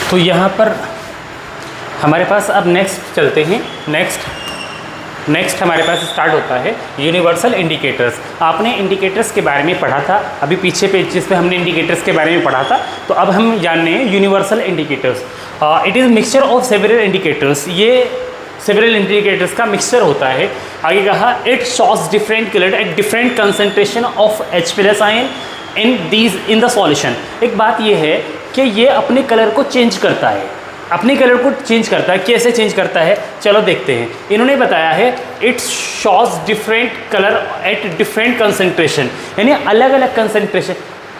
तो यहाँ पर हमारे पास अब नेक्स्ट चलते हैं। नेक्स्ट हमारे पास स्टार्ट होता है यूनिवर्सल इंडिकेटर्स। आपने इंडिकेटर्स के बारे में पढ़ा था, अभी पीछे पेजेस पे हमने इंडिकेटर्स के बारे में पढ़ा था। तो अब हम जानने हैं universal indicators. It is mixture of several indicators. ये सेवरल इंडिकेटर्स का मिक्सचर होता है। आगे कहा it shows different colour at different concentration of H+ ion in the solution. एक बात ये है कि ये अपने कलर को चेंज करता है, अपने कलर को चेंज करता है। कैसे चेंज करता है, चलो देखते हैं। इन्होंने बताया है it shows different colour at different concentration, यानी अलग अलग कंसंट्रेशन।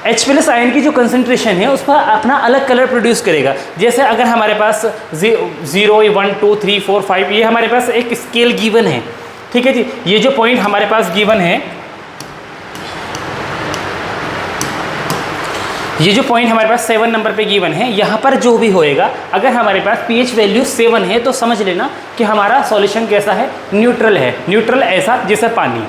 H+ आयन की जो कंसंट्रेशन है उस पर अपना अलग कलर प्रोड्यूस करेगा। जैसे अगर हमारे पास 0, 1, 2, 3, 4, 5 ये हमारे पास एक स्केल गिवन है, ठीक है जी। ये जो पॉइंट हमारे पास गिवन है, ये जो पॉइंट हमारे पास 7 नंबर पे गिवन है, यहाँ पर जो भी होएगा, अगर हमारे पास pH वैल्यू 7 है तो समझ लेना कि हमारा सॉल्यूशन कैसा है, न्यूट्रल है। न्यूट्रल ऐसा जैसे पानी,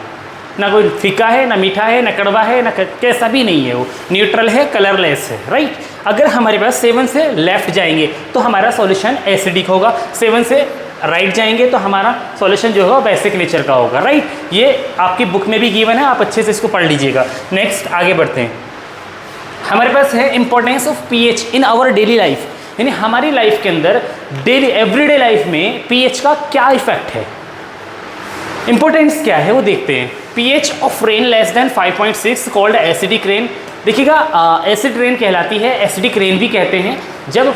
ना कोई फीका है, ना मीठा है, ना कड़वा है, ना कैसा भी नहीं है, वो न्यूट्रल है, कलरलेस है, राइट। अगर हमारे पास 7 से लेफ्ट जाएंगे तो हमारा सॉल्यूशन एसिडिक होगा, 7 से राइट जाएंगे तो हमारा सॉल्यूशन जो होगा बेसिक नेचर का होगा, राइट। ये आपकी बुक में भी गिवन है, आप अच्छे से इसको पढ़ लीजिएगा। नेक्स्ट आगे बढ़ते हैं। हमारे पास है importance of pH in our daily life, यानी हमारी लाइफ के अंदर डेली एवरीडे लाइफ में pH का क्या इफेक्ट है, इंपॉर्टेंस क्या है वो देखते हैं। pH of rain less than 5.6 called acidic rain. देखिएगा एसिड रेन कहलाती है, एसिडिक रेन भी कहते हैं। जब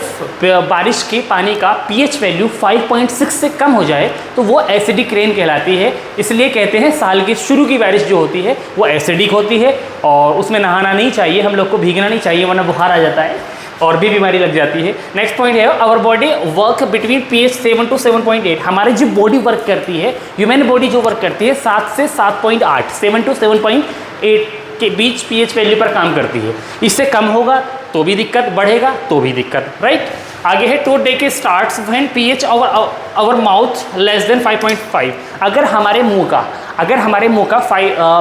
बारिश के पानी का pH वैल्यू 5.6 से कम हो जाए तो वो एसिडिक रेन कहलाती है। इसलिए कहते हैं साल की शुरू की बारिश जो होती है वो एसिडिक होती है और उसमें नहाना नहीं चाहिए, हम लोग को भीगना नहीं चाहिए वरना बुखार आ जाता है और भी बीमारी लग जाती है। नेक्स्ट पॉइंट है our body work between pH 7 to 7.8। हमारी जो बॉडी वर्क करती है, ह्यूमन बॉडी जो वर्क करती है 7 से 7.8, 7 to 7.8 के बीच pH वैल्यू पर काम करती है। इससे कम होगा तो भी दिक्कत, बढ़ेगा तो भी दिक्कत, राइट। आगे है tooth decay starts when pH our mouth less than 5.5। अगर हमारे मुंह का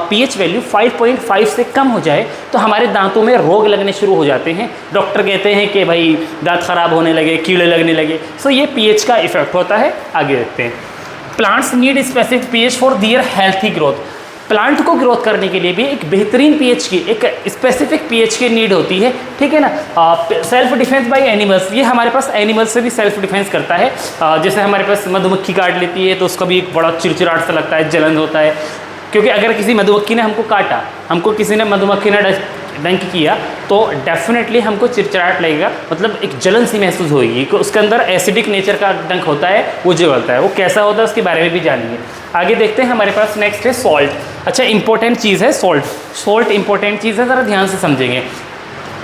pH वैल्यू 5.5 से कम हो जाए तो हमारे दांतों में रोग लगने शुरू हो जाते हैं। डॉक्टर कहते हैं कि भाई दांत खराब होने लगे, कीड़े लगने लगे। सो ये pH का इफेक्ट होता है। आगे देखते हैं। Plants need specific pH for their healthy growth. Plant को ग्रोथ करने के लिए भी एक बेहतरीन pH की, एक स्पेसिफिक pH की नीड होती है, ठीक है ना। सेल्फ डिफेंस बाय एनिमल्स, ये हमारे पास एनिमल्स से भी सेल्फ डिफेंस करता है। जैसे हमारे पास मधुमक्खी काट लेती है तो उसका भी एक बड़ा चिड़चिड़ाहट सा लगता है, जलन होता है। क्योंकि अगर किसी मधुमक्खी ने हमको काटा, हमको किसी ने मधुमक्खी ने डंक किया तो डेफिनेटली हमको चिड़चिड़ाहट लगेगा, मतलब एक जलन सी महसूस होगी। उसके अंदर एसिडिक नेचर का डंक होता है, वो जलता है। वो कैसा होता है उसके बारे में भी जानेंगे। आगे देखते हैं। हमारे पास नेक्स्ट है सॉल्ट। अच्छा, इंपॉर्टेंट चीज़ है सॉल्ट इंपॉर्टेंट चीज़ है, ज़रा ध्यान से समझेंगे।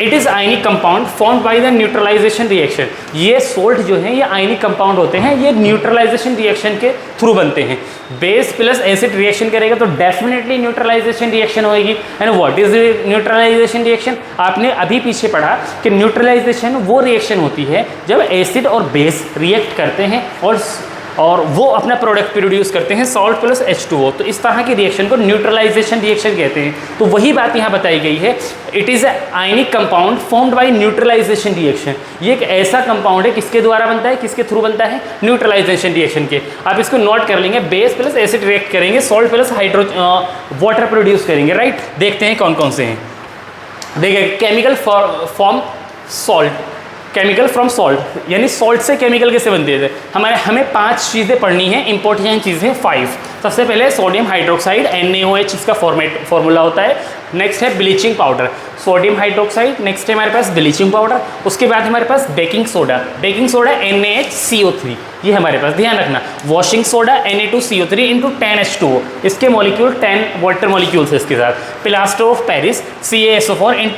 It is ionic compound formed by the neutralisation reaction. ये सोल्ट जो है ये आयनिक कंपाउंड होते हैं, ये न्यूट्रलाइजेशन रिएक्शन के थ्रू बनते हैं। बेस प्लस एसिड रिएक्शन करेगा तो डेफिनेटली न्यूट्रलाइजेशन रिएक्शन होगी। And what is neutralisation reaction? आपने अभी पीछे पढ़ा कि न्यूट्रलाइजेशन वो रिएक्शन होती है जब एसिड और बेस रिएक्ट करते हैं और वो अपना प्रोडक्ट प्रोड्यूस करते हैं, सॉल्ट प्लस H2O। तो इस तरह के रिएक्शन को न्यूट्रलाइजेशन रिएक्शन कहते हैं। तो वही बात यहाँ बताई गई है। It is ionic compound formed by neutralisation reaction. ये एक ऐसा कंपाउंड है, किसके द्वारा बनता है, किसके थ्रू बनता है, न्यूट्रलाइजेशन रिएक्शन के। आप इसको नोट कर लेंगे। बेस प्लस एसिड रिएक्ट करेंगे, सॉल्ट प्लस वाटर प्रोड्यूस करेंगे, राइट। देखते हैं कौन कौन से हैं। देखिए, chemical form salt, chemical from salt, यानी सॉल्ट से केमिकल कैसे बनते हैं। हमें 5 चीज़ें पढ़नी है, इंपॉर्टेंट चीज़ें 5। सबसे पहले सोडियम हाइड्रोक्साइड NaOH, इसका फॉर्मूला होता है। नेक्स्ट है bleaching powder, sodium hydroxide. Next है हमारे पास ब्लीचिंग पाउडर। उसके बाद हमारे पास बेकिंग सोडा NaHCO3, ये हमारे पास ध्यान रखना। वॉशिंग सोडा Na2CO3 × 10H2O, इसके मॉलिक्यूल 10 वाटर मॉलिक्यूल्स है इसके साथ। Plaster of Paris CaSO4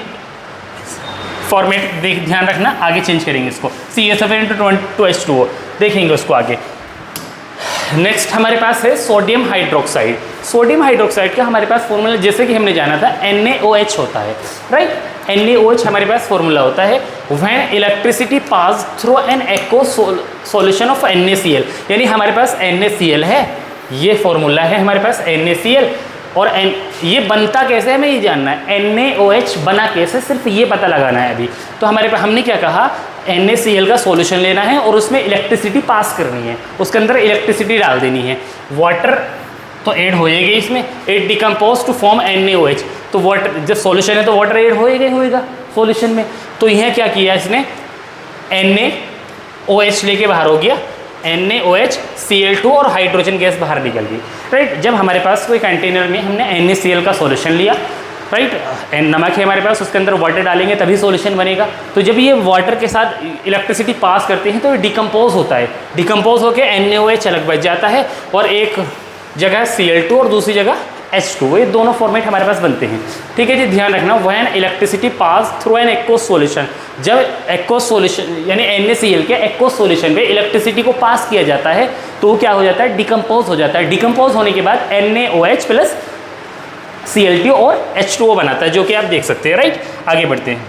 format ध्यान रखना, आगे चेंज करेंगे इसको, CaSO4 × 2H2O, देखेंगे उसको आगे। नेक्स्ट हमारे पास है सोडियम हाइड्रोक्साइड। सोडियम हाइड्रोक्साइड का हमारे पास फॉर्मूला जैसे कि हमने जाना था NaOH होता है, राइट। NaOH हमारे पास फॉर्मूला होता है when electricity pass through an aqueous solution of NaCl, यानी हमारे पास NaCl है, ये फॉर्मूला है हमारे पास NaCl। और ये बनता कैसे है हमें ये जानना है, NaOH बना कैसे, सिर्फ ये पता लगाना है अभी। तो हमारे पास हमने क्या कहा, NaCl का सॉल्यूशन लेना है और उसमें इलेक्ट्रिसिटी पास करनी है, उसके अंदर इलेक्ट्रिसिटी डाल देनी है, वाटर तो ऐड होएगा इसमें, it decompose to form NaOH। तो वाटर जब सॉल्यूशन है तो वाटर ऐड होएगा सॉल्यूशन में। तो यह क्या किया इसने, NaOH लेके बाहर हो गया, NaOH Cl2 और हाइड्रोजन गैस बाहर निकल गई, राइट। जब हमारे पास कोई कंटेनर में हमने NaCl का सॉल्यूशन लिया, राइट, नमक है हमारे पास, उसके अंदर वाटर डालेंगे तभी सॉल्यूशन बनेगा। तो जब ये वाटर के साथ इलेक्ट्रिसिटी पास करते हैं तो ये डिकम्पोज होता है, डिकम्पोज होकर NaOH अलग बच जाता है और एक जगह Cl2 और दूसरी जगह H2, ये दोनों फॉर्मेट हमारे पास बनते हैं, ठीक है जी। ध्यान रखना, when electricity pass through an aqueous solution, जब एक्वस सॉल्यूशन यानी NaCl के एक्वस सॉल्यूशन में इलेक्ट्रिसिटी को पास किया जाता है तो क्या हो जाता है, डिकम्पोज हो जाता है। डिकम्पोज होने के बाद NaOH प्लस Cl2 और H2O बनाता है, जो कि आप देख सकते हैं, राइट। आगे बढ़ते हैं,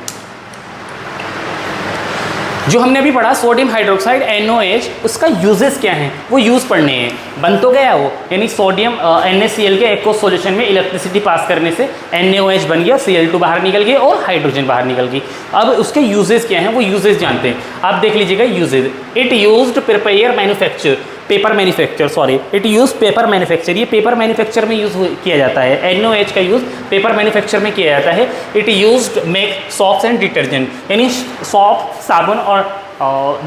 जो हमने अभी पढ़ा सोडियम हाइड्रोक्साइड NaOH, उसका यूजेस क्या हैं वो यूज़ पढ़ने हैं। बन तो गया वो, यानी सोडियम NaCl के एक्वस सॉल्यूशन में इलेक्ट्रिसिटी पास करने से NaOH बन गया, Cl2 बाहर निकल गई और हाइड्रोजन बाहर निकल गई। अब उसके यूजेस क्या हैं वो यूजेस जानते हैं। आप देख लीजिएगा uses, it used prepare manufacture, paper manufacture, sorry, it use paper manufacture, ये पेपर मैन्युफैक्चर में यूज़ किया जाता है। NaOH का यूज़ पेपर मैन्युफैक्चर में किया जाता है। It used make shops and detergent, यानी सॉप, साबुन और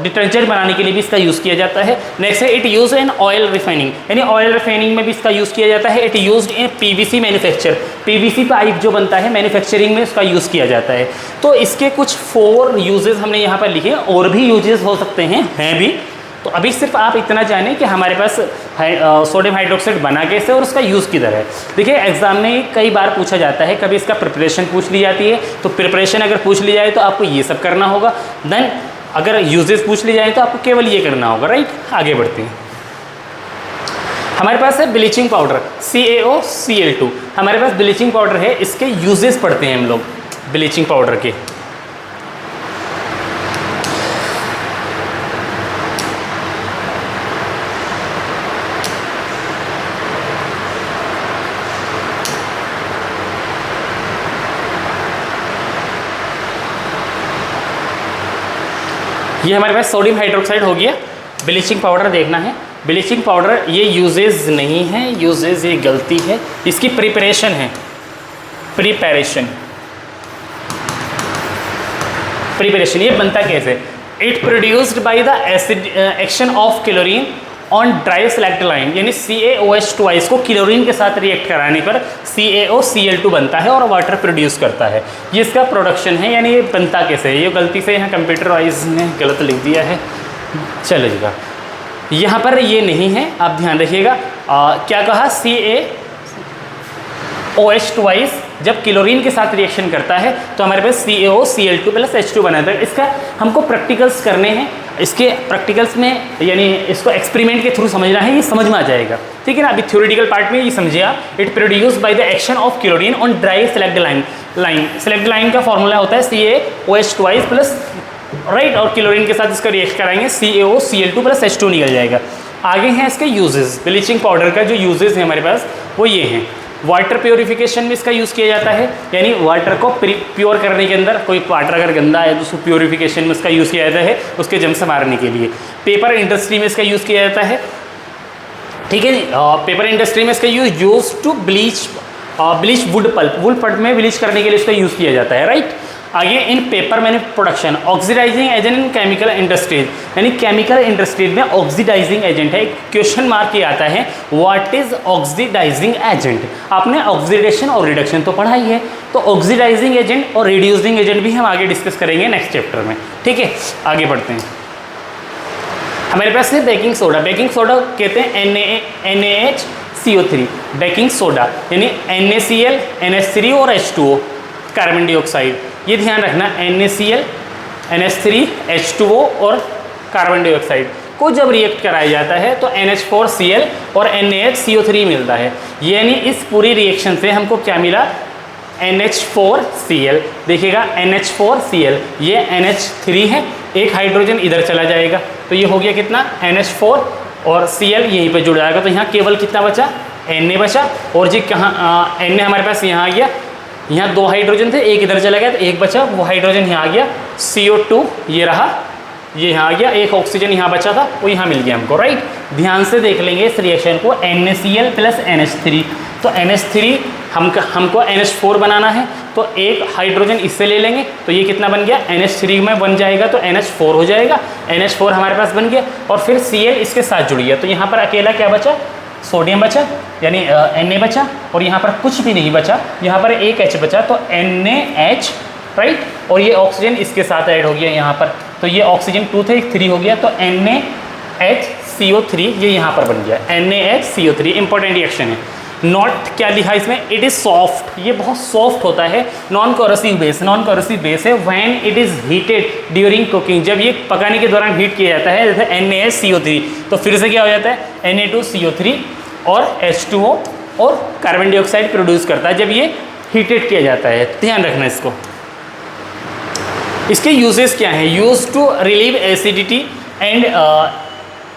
डिटर्जेंट बनाने के लिए भी इसका यूज़ किया जाता है। नेक्स्ट है it use in oil refining, यानी ऑयल रिफाइनिंग में भी इसका यूज़ किया जाता है। It used in PVC manufacture, PVC pipe जो बनता है मैन्युफैक्चरिंग में उसका यूज़ किया जाता है। तो इसके कुछ 4 यूजेस हमने यहाँ पर लिखे, और भी यूजेस हो सकते हैं भी। तो अभी सिर्फ आप इतना जानें कि हमारे पास सोडियम हाइड्रोक्साइड बना कैसे और उसका यूज़ किधर है। देखिए एग्जाम में कई बार पूछा जाता है, कभी इसका प्रिपरेशन पूछ ली जाती है, तो प्रिपरेशन अगर पूछ ली जाए तो आपको ये सब करना होगा। देन अगर यूजेस पूछ ली जाए तो आपको केवल ये करना होगा, राइट। आगे बढ़ते हैं, हमारे पास है ब्लीचिंग पाउडर CaOCl2, हमारे पास ब्लीचिंग पाउडर है, इसके यूजेस पढ़ते हैं हम लोग ब्लीचिंग पाउडर के। ये हमारे पास सोडियम हाइड्रोक्साइड हो गया, ब्लीचिंग पाउडर देखना है। ब्लीचिंग पाउडर ये यूजेज नहीं है, यूजेज ये गलती है, इसकी प्रिपरेशन है, प्रिपरेशन ये बनता कैसे, it produced by the acid action of chlorine on dry select line, यानी CaOH ट्वाइस को क्लोरीन के साथ रिएक्ट कराने पर CaOCl2 बनता है और वाटर प्रोड्यूस करता है। ये इसका प्रोडक्शन है, यानी ये बनता कैसे है। ये गलती से यहाँ कंप्यूटर वाइज ने गलत लिख दिया है, चलेगा। यहाँ पर ये नहीं है, आप ध्यान रखिएगा। क्या कहा, CaOH ट्वाइस जब क्लोरीन के साथ रिएक्शन करता है तो हमारे पास CaOCl2 प्लस H2 बनाता है। इसका हमको प्रैक्टिकल्स करने हैं, इसके प्रैक्टिकल्स में यानी इसको एक्सपेरिमेंट के थ्रू समझना है, ये समझ में आ जाएगा, ठीक है ना। अभी थ्योरेटिकल पार्ट में ये समझिए, it produce by the action of chlorine on dry select line. Select line का फॉर्मूला होता है CaOH ट्वाइस प्लस, राइट, और क्लोरीन के साथ इसका रिएक्ट कराएंगे CaOCl2 प्लस H2 निकल जाएगा। आगे हैं इसके यूजेस, ब्लीचिंग पाउडर का जो यूजेस है हमारे पास वो ये हैं। वाटर प्योरीफिकेशन में इसका यूज़ किया जाता है, यानी वाटर को प्योर करने के अंदर, कोई वाटर अगर गंदा है तो उसको प्योरीफिकेशन में इसका यूज़ किया जाता है, उसके जम से मारने के लिए। पेपर इंडस्ट्री में इसका यूज़ किया जाता है, ठीक है। पेपर इंडस्ट्री में इसका use to bleach wood pulp में ब्लीच करने के लिए इसका यूज़ किया जाता है, राइट। आगे in paper menu production, oxidising agent in chemical industries, यानी केमिकल इंडस्ट्रीज में ऑक्सीडाइजिंग एजेंट है। क्वेश्चन मार्क ये आता है, व्हाट इज ऑक्सीडाइजिंग एजेंट। आपने ऑक्सीडेशन और रिडक्शन तो पढ़ा ही है, तो ऑक्सीडाइजिंग एजेंट और रिड्यूसिंग एजेंट भी हम आगे डिस्कस करेंगे नेक्स्ट चैप्टर में, ठीक है। आगे बढ़ते हैं, हमारे पास है बेकिंग सोडा। बेकिंग सोडा कहते हैं NaHCO3, बेकिंग सोडा यानी NaCl, NH3 और H2O, कार्बन डाइऑक्साइड। ये ध्यान रखना, NaCl, NH3, H2O और कार्बन डाइऑक्साइड को जब रिएक्ट कराया जाता है तो NH4Cl और NaHCO3 मिलता है। यानी इस पूरी रिएक्शन से हमको क्या मिला, NH4Cl। देखिएगा NH4Cl, ये NH3 है, एक हाइड्रोजन इधर चला जाएगा तो ये हो गया कितना, NH4 और Cl यहीं पे जुड़ जाएगा, तो यहाँ केवल कितना बचा, Na बचा, और जी कहाँ Na हमारे पास यहाँ आ गया, यहाँ 2 हाइड्रोजन थे, एक इधर चला गया तो एक बचा, वो हाइड्रोजन यहाँ आ गया, CO2 ये रहा, ये यहाँ आ गया, एक ऑक्सीजन यहाँ बचा था वो यहाँ मिल गया हमको, राइट। ध्यान से देख लेंगे इस रिएक्शन को, NaCl प्लस NH3, तो NH3 हमको NH4 बनाना है, तो एक हाइड्रोजन इससे ले लेंगे, तो ये कितना बन गया, NH3 में बन जाएगा तो NH4 हो जाएगा, NH4 हमारे पास बन गया, और फिर Cl इसके साथ जुड़ गया, तो यहाँ पर अकेला क्या बचा, सोडियम बचा, यानी Na बचा, और यहाँ पर कुछ भी नहीं बचा, यहाँ पर एक H बचा, तो NaH, राइट, और ये ऑक्सीजन इसके साथ ऐड हो गया यहाँ पर, तो ये ऑक्सीजन 2 थे, 3 हो गया, तो NaHCO3 ये यहाँ पर बन गया, NaHCO3, इंपॉर्टेंट रिएक्शन है। नॉट क्या लिखा इसमें, इट इज़ सॉफ्ट, ये बहुत सॉफ्ट होता है, non corrosive base, non corrosive base है when it is heated during cooking, जब ये पकाने के दौरान हीट किया जाता है, जैसे NaCO3, तो फिर से क्या हो जाता है, Na2CO3 और H2O और कार्बन डाइऑक्साइड प्रोड्यूस करता है जब ये हीटेड किया जाता है, ध्यान रखना इसको। इसके यूजेस क्या हैं, use to relieve acidity and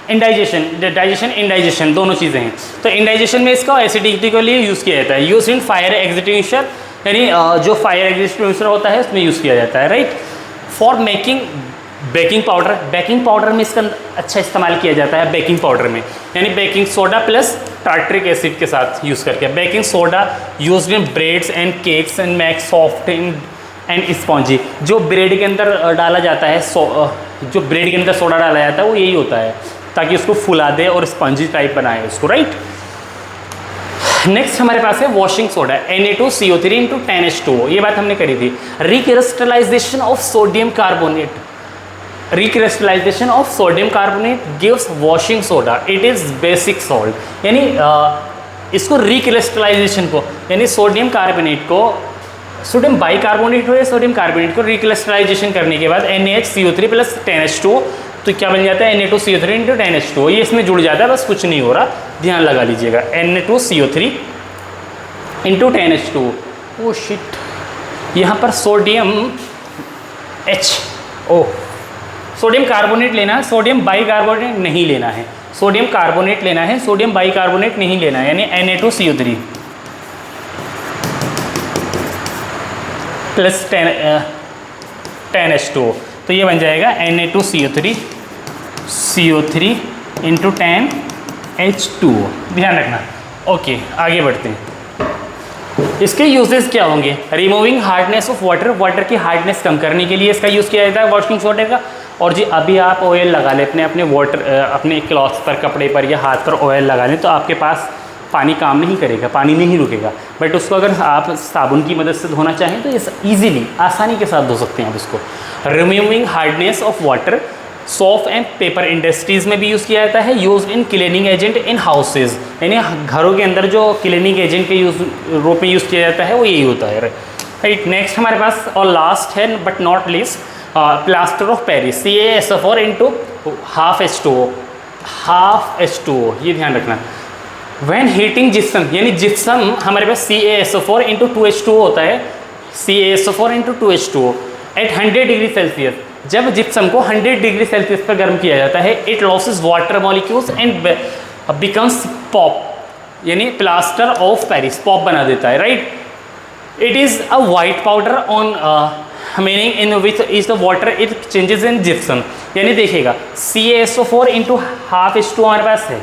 indigestion, digestion indigestion दोनों चीज़ें हैं, तो इंडाइजेशन में इसका एसिडिटी के लिए यूज़ किया जाता है, यूज इन फायर एक्सटिंग्विशर, यानी जो फायर एक्सटिंग्विशर होता है उसमें यूज़ किया जाता है, right. For making baking powder, baking powder में इसका अच्छा इस्तेमाल किया जाता है, बेकिंग पाउडर में, यानी baking soda plus tartaric acid के साथ यूज़ करके, baking soda use in breads and cakes and make soft and spongy, जो ब्रेड के अंदर डाला जाता है, जो ब्रेड के अंदर सोडा डाला जाता है वो यही होता है, ताकि उसको फुला दे और स्पंजी टाइप बनाए उसको, राइट। नेक्स्ट हमारे पास है washing soda, Na2CO3 into 10H2O, ये बात हमने करी थी। Recrystallisation of sodium carbonate, recrystallisation of sodium carbonate gives washing soda, it is basic salt, यानी इसको रिक्रिस्टलाइजेशन को, यानी सोडियम कार्बोनेट को, सोडियम बाइकार्बोनेट हो या सोडियम कार्बोनेट को रिक्रिस्टलाइजेशन करने के बाद NaHCO3 प्लस 10H2O, तो क्या बन जाता है, Na2CO3 इंटू 10H2O, ये इसमें जुड़ जाता है, बस कुछ नहीं हो रहा, ध्यान लगा लीजिएगा, Na2CO3 into 10H2O, oh shit, यहाँ पर सोडियम HO, सोडियम कार्बोनेट लेना है, सोडियम बाइकार्बोनेट नहीं लेना है, सोडियम कार्बोनेट लेना है, सोडियम बाइकार्बोनेट नहीं लेना है, यानी Na2CO3 प्लस 10H2O, तो ये बन जाएगा Na2CO3 इंटू 10H2O, ध्यान रखना। ओके, आगे बढ़ते हैं। इसके यूजेस क्या होंगे, removing hardness of water, water की हार्डनेस कम करने के लिए इसका यूज़ किया जाता है वॉशिंग सोडा का। और जी अभी आप ऑयल लगा लें अपने वाटर, अपने क्लॉथ पर, कपड़े पर या हाथ पर ऑयल लगा लें, तो आपके पास पानी काम नहीं करेगा, पानी नहीं रुकेगा, बट उसको अगर आप साबुन की मदद से धोना चाहें तो इस ईजिली, आसानी के साथ धो सकते हैं आप इसको। Removing hardness of water, soft and paper industries में भी यूज़ किया जाता है, use in cleaning agent in houses, यानी घरों के अंदर जो क्लीनिंग एजेंट के रूप में यूज़ किया जाता है वो यही होता है, राइट। नेक्स्ट हमारे पास और लास्ट है but not least, plaster of Paris, CaSO4 into half H2O, ये ध्यान रखना। वैन हीटिंग जिप्सम, यानी जिप्सम हमारे पास CaSO4 इंटू 2H2O होता है, CaSO4 into 2H2O at 100 degree Celsius, जब जिप्सम को 100 डिग्री सेल्सियस पर गर्म किया जाता है, it loses water molecules and becomes POP, यानी प्लास्टर ऑफ पेरिस, पॉप बना देता है, right. It is a white powder on meaning in which is the water it changes in gypsum, यानी देखिएगा CaSO4 इंटू हाफ H2O हमारे पास है,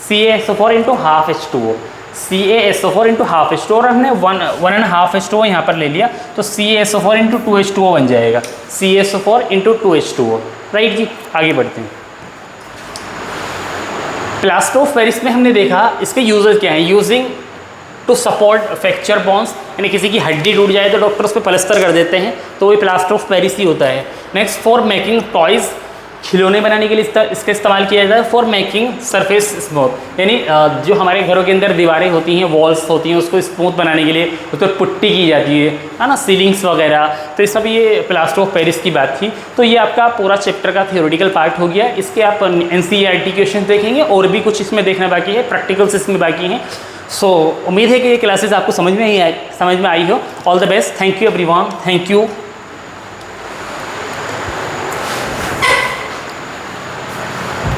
CaSO4 into half H2O, CaSO4 into half H2O, और हमने 1.5 H2O यहाँ पर ले लिया, तो CaSO4 इंटू 2H2O बन जाएगा, CaSO4 इंटू 2H2O, राइट जी। आगे बढ़ते हैं। प्लास्टर ऑफ पेरिस में हमने देखा इसके यूजेस क्या हैं, using to support fracture bones, यानी किसी की हड्डी टूट जाए तो डॉक्टर उस पर प्लास्टर कर देते हैं, तो वही प्लास्टर ऑफ पेरिस ही होता है। नेक्स्ट, फॉर मेकिंग टॉयज़, खिलौने बनाने के लिए इसका इस्तेमाल किया जाता है। फॉर मेकिंग सरफेस स्मूथ, यानी जो हमारे घरों के अंदर दीवारें होती हैं, वॉल्स होती हैं, उसको स्मूथ बनाने के लिए उस पर पुट्टी की जाती है ना, सीलिंग्स वगैरह, तो ये सब ये प्लास्टर ऑफ पेरिस की बात थी। तो ये आपका पूरा चैप्टर का थियोरेटिकल पार्ट हो गया। इसके आप NCERT क्वेश्चन देखेंगे, और भी कुछ इसमें देखना बाकी है, प्रैक्टिकल्स इसमें बाकी हैं। सो उम्मीद है कि ये क्लासेस आपको समझ में आई हो। All the best, thank you everyone, thank you.